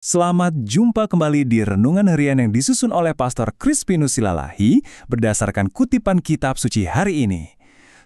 Selamat jumpa kembali di Renungan Harian yang disusun oleh Pastor Crispinus Silalahi berdasarkan kutipan kitab suci hari ini.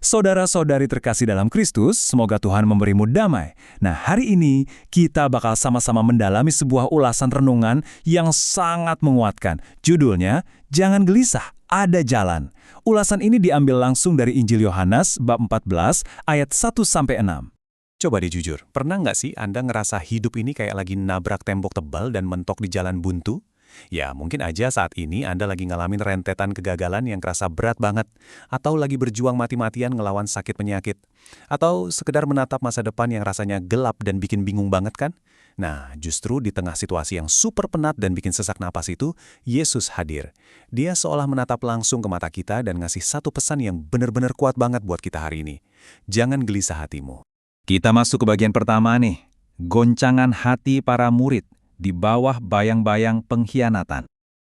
Saudara-saudari terkasih dalam Kristus, semoga Tuhan memberimu damai. Nah, hari ini kita bakal sama-sama mendalami sebuah ulasan renungan yang sangat menguatkan. Judulnya, Jangan Gelisah, Ada Jalan. Ulasan ini diambil langsung dari Injil Yohanes bab 14 ayat 1-6. Coba deh jujur, pernah nggak sih Anda ngerasa hidup ini kayak lagi nabrak tembok tebal dan mentok di jalan buntu? Ya, mungkin aja saat ini Anda lagi ngalamin rentetan kegagalan yang kerasa berat banget, atau lagi berjuang mati-matian ngelawan sakit penyakit, atau sekedar menatap masa depan yang rasanya gelap dan bikin bingung banget kan? Nah, justru di tengah situasi yang super penat dan bikin sesak napas itu, Yesus hadir. Dia seolah menatap langsung ke mata kita dan ngasih satu pesan yang benar-benar kuat banget buat kita hari ini. Jangan gelisah hatimu. Kita masuk ke bagian pertama nih, goncangan hati para murid di bawah bayang-bayang pengkhianatan.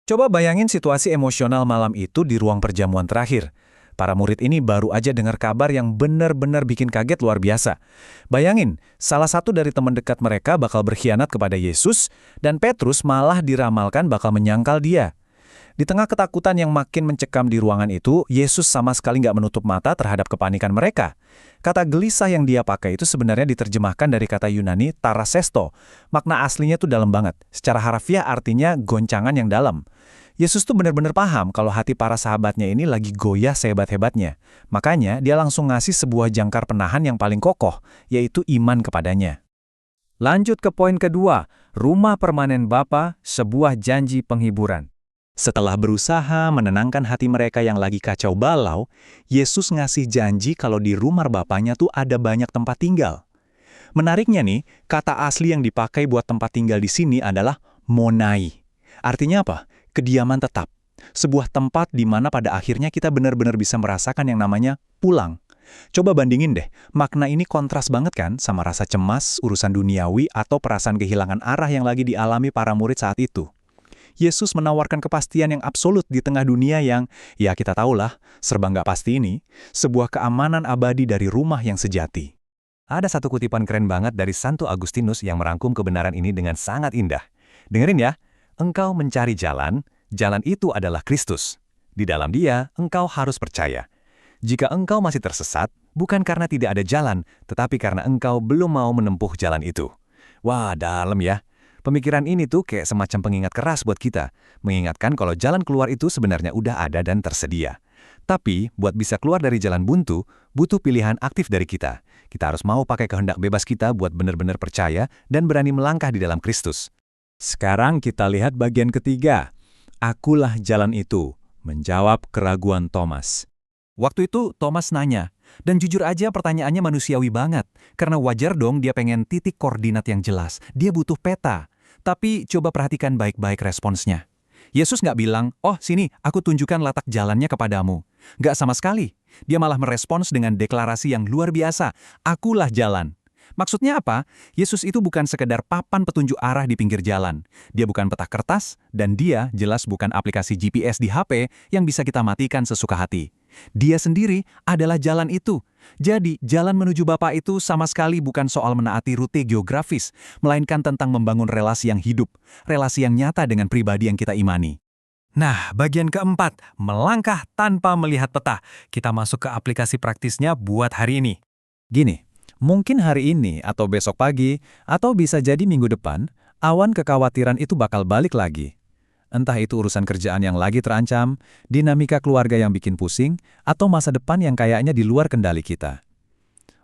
Coba bayangin situasi emosional malam itu di ruang perjamuan terakhir. Para murid ini baru aja dengar kabar yang benar-benar bikin kaget luar biasa. Bayangin, salah satu dari teman dekat mereka bakal berkhianat kepada Yesus, dan Petrus malah diramalkan bakal menyangkal dia. Di tengah ketakutan yang makin mencekam di ruangan itu, Yesus sama sekali nggak menutup mata terhadap kepanikan mereka. Kata gelisah yang dia pakai itu sebenarnya diterjemahkan dari kata Yunani tarasesto. Makna aslinya tuh dalam banget. Secara harfiah artinya goncangan yang dalam. Yesus tuh benar-benar paham kalau hati para sahabatnya ini lagi goyah sehebat-hebatnya. Makanya dia langsung ngasih sebuah jangkar penahan yang paling kokoh, yaitu iman kepadanya. Lanjut ke poin kedua, rumah permanen Bapa, sebuah janji penghiburan. Setelah berusaha menenangkan hati mereka yang lagi kacau balau, Yesus ngasih janji kalau di rumah Bapanya tuh ada banyak tempat tinggal. Menariknya nih, kata asli yang dipakai buat tempat tinggal di sini adalah monai. Artinya apa? Kediaman tetap. Sebuah tempat di mana pada akhirnya kita benar-benar bisa merasakan yang namanya pulang. Coba bandingin deh, makna ini kontras banget kan sama rasa cemas, urusan duniawi, atau perasaan kehilangan arah yang lagi dialami para murid saat itu. Yesus menawarkan kepastian yang absolut di tengah dunia yang, ya kita tahulah, serba nggak pasti ini, sebuah keamanan abadi dari rumah yang sejati. Ada satu kutipan keren banget dari Santo Agustinus yang merangkum kebenaran ini dengan sangat indah. Dengerin ya, engkau mencari jalan, jalan itu adalah Kristus. Di dalam dia, engkau harus percaya. Jika engkau masih tersesat, bukan karena tidak ada jalan, tetapi karena engkau belum mau menempuh jalan itu. Wah, dalam ya. Pemikiran ini tuh kayak semacam pengingat keras buat kita, mengingatkan kalau jalan keluar itu sebenarnya udah ada dan tersedia. Tapi, buat bisa keluar dari jalan buntu, butuh pilihan aktif dari kita. Kita harus mau pakai kehendak bebas kita buat benar-benar percaya dan berani melangkah di dalam Kristus. Sekarang kita lihat bagian ketiga. Akulah jalan itu, menjawab keraguan Thomas. Waktu itu Thomas nanya, dan jujur aja pertanyaannya manusiawi banget, karena wajar dong dia pengen titik koordinat yang jelas, dia butuh peta. Tapi coba perhatikan baik-baik responsnya. Yesus nggak bilang, oh sini aku tunjukkan latak jalannya kepadamu. Nggak sama sekali. Dia malah merespons dengan deklarasi yang luar biasa, akulah jalan. Maksudnya apa? Yesus itu bukan sekedar papan petunjuk arah di pinggir jalan. Dia bukan peta kertas, dan dia jelas bukan aplikasi GPS di HP yang bisa kita matikan sesuka hati. Dia sendiri adalah jalan itu. Jadi, jalan menuju Bapa itu sama sekali bukan soal menaati rute geografis, melainkan tentang membangun relasi yang hidup, relasi yang nyata dengan pribadi yang kita imani. Nah, bagian keempat, melangkah tanpa melihat peta. Kita masuk ke aplikasi praktisnya buat hari ini. Gini, mungkin hari ini atau besok pagi, atau bisa jadi minggu depan, awan kekhawatiran itu bakal balik lagi. Entah itu urusan kerjaan yang lagi terancam, dinamika keluarga yang bikin pusing, atau masa depan yang kayaknya di luar kendali kita.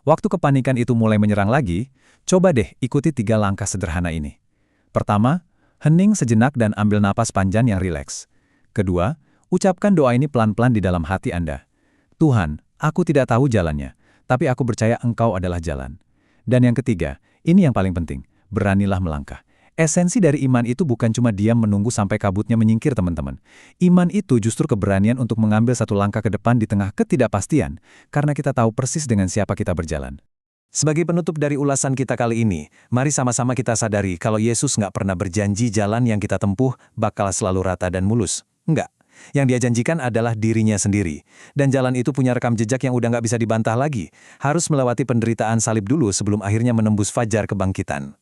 Waktu kepanikan itu mulai menyerang lagi, coba deh ikuti 3 langkah sederhana ini. Pertama, hening sejenak dan ambil napas panjang yang rileks. Kedua, ucapkan doa ini pelan-pelan di dalam hati Anda. Tuhan, aku tidak tahu jalannya, tapi aku percaya Engkau adalah jalan. Dan yang ketiga, ini yang paling penting, beranilah melangkah. Esensi dari iman itu bukan cuma diam menunggu sampai kabutnya menyingkir, teman-teman. Iman itu justru keberanian untuk mengambil satu langkah ke depan di tengah ketidakpastian, karena kita tahu persis dengan siapa kita berjalan. Sebagai penutup dari ulasan kita kali ini, mari sama-sama kita sadari kalau Yesus nggak pernah berjanji jalan yang kita tempuh bakal selalu rata dan mulus. Enggak. Yang dia janjikan adalah dirinya sendiri. Dan jalan itu punya rekam jejak yang udah nggak bisa dibantah lagi. Harus melewati penderitaan salib dulu sebelum akhirnya menembus fajar kebangkitan.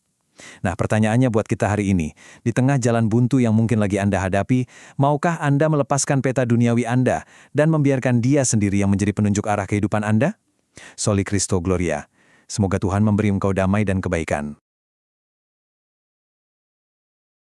Nah, pertanyaannya buat kita hari ini, di tengah jalan buntu yang mungkin lagi Anda hadapi, maukah Anda melepaskan peta duniawi Anda dan membiarkan Dia sendiri yang menjadi penunjuk arah kehidupan Anda? Soli Christo Gloria. Semoga Tuhan memberi engkau damai dan kebaikan.